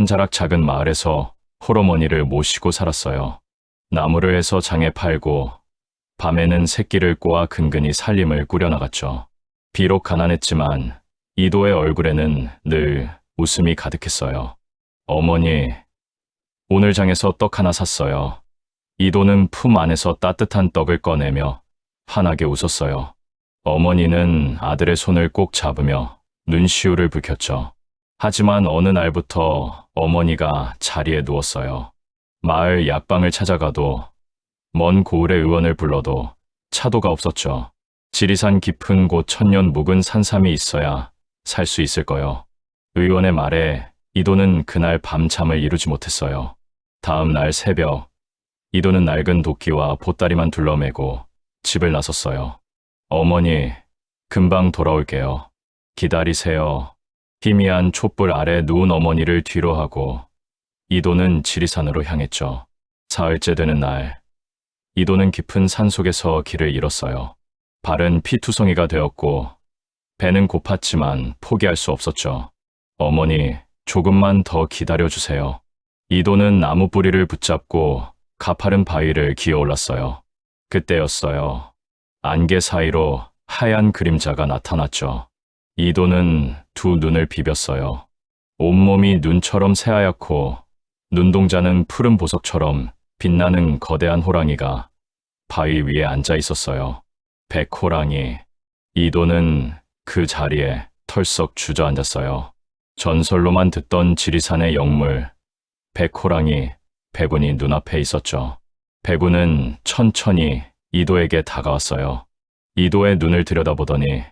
한 자락 작은 마을에서 홀어머니를 모시고 살았어요. 나무를 해서 장에 팔고 밤에는 새끼를 꼬아 근근히 살림을 꾸려나갔죠. 비록 가난했지만 이도의 얼굴에는 늘 웃음이 가득했어요. 어머니, 오늘 장에서 떡 하나 샀어요. 이도는 품 안에서 따뜻한 떡을 꺼내며 환하게 웃었어요. 어머니는 아들의 손을 꼭 잡으며 눈시울을 붉혔죠. 하지만 어느 날부터 어머니가 자리에 누웠어요. 마을 약방을 찾아가도 먼 고을의 의원을 불러도 차도가 없었죠. 지리산 깊은 곳 천년 묵은 산삼이 있어야 살 수 있을 거요. 의원의 말에 이도는 그날 밤잠을 이루지 못했어요. 다음 날 새벽, 이도는 낡은 도끼와 보따리만 둘러매고 집을 나섰어요. 어머니, 금방 돌아올게요. 기다리세요. 희미한 촛불 아래 누운 어머니를 뒤로 하고 이도는 지리산으로 향했죠. 사흘째 되는 날, 이도는 깊은 산속에서 길을 잃었어요. 발은 피투성이가 되었고 배는 고팠지만 포기할 수 없었죠. 어머니, 조금만 더 기다려주세요. 이도는 나무 뿌리를 붙잡고 가파른 바위를 기어 올랐어요. 그때였어요. 안개 사이로 하얀 그림자가 나타났죠. 이도는 두 눈을 비볐어요. 온몸이 눈처럼 새하얗고 눈동자는 푸른 보석처럼 빛나는 거대한 호랑이가 바위 위에 앉아 있었어요. 백호랑이. 이도는 그 자리에 털썩 주저앉았어요. 전설로만 듣던 지리산의 영물, 백호랑이, 백운이 눈앞에 있었죠. 백운은 천천히 이도에게 다가왔어요. 이도의 눈을 들여다보더니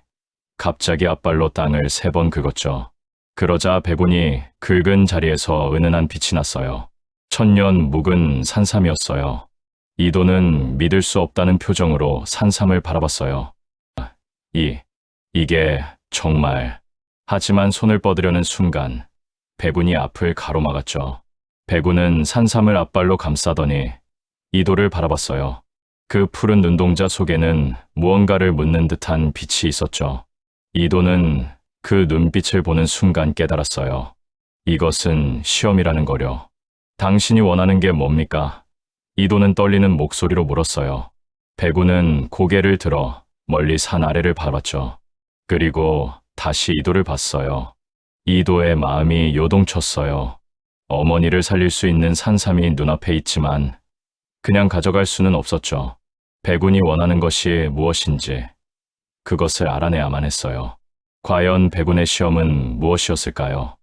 갑자기 앞발로 땅을 3번 긁었죠. 그러자 백운이 긁은 자리에서 은은한 빛이 났어요. 천년 묵은 산삼이었어요. 이도는 믿을 수 없다는 표정으로 산삼을 바라봤어요. 이게 정말... 하지만 손을 뻗으려는 순간 백운이 앞을 가로막았죠. 백운은 산삼을 앞발로 감싸더니 이도를 바라봤어요. 그 푸른 눈동자 속에는 무언가를 묻는 듯한 빛이 있었죠. 이도는 그 눈빛을 보는 순간 깨달았어요. 이것은 시험이라는 거려. 당신이 원하는 게 뭡니까? 이도는 떨리는 목소리로 물었어요. 백운은 고개를 들어 멀리 산 아래를 바라봤죠. 그리고 다시 이도를 봤어요. 이도의 마음이 요동쳤어요. 어머니를 살릴 수 있는 산삼이 눈앞에 있지만 그냥 가져갈 수는 없었죠. 백운이 원하는 것이 무엇인지 그것을 알아내야만 했어요. 과연 백운의 시험은 무엇이었을까요?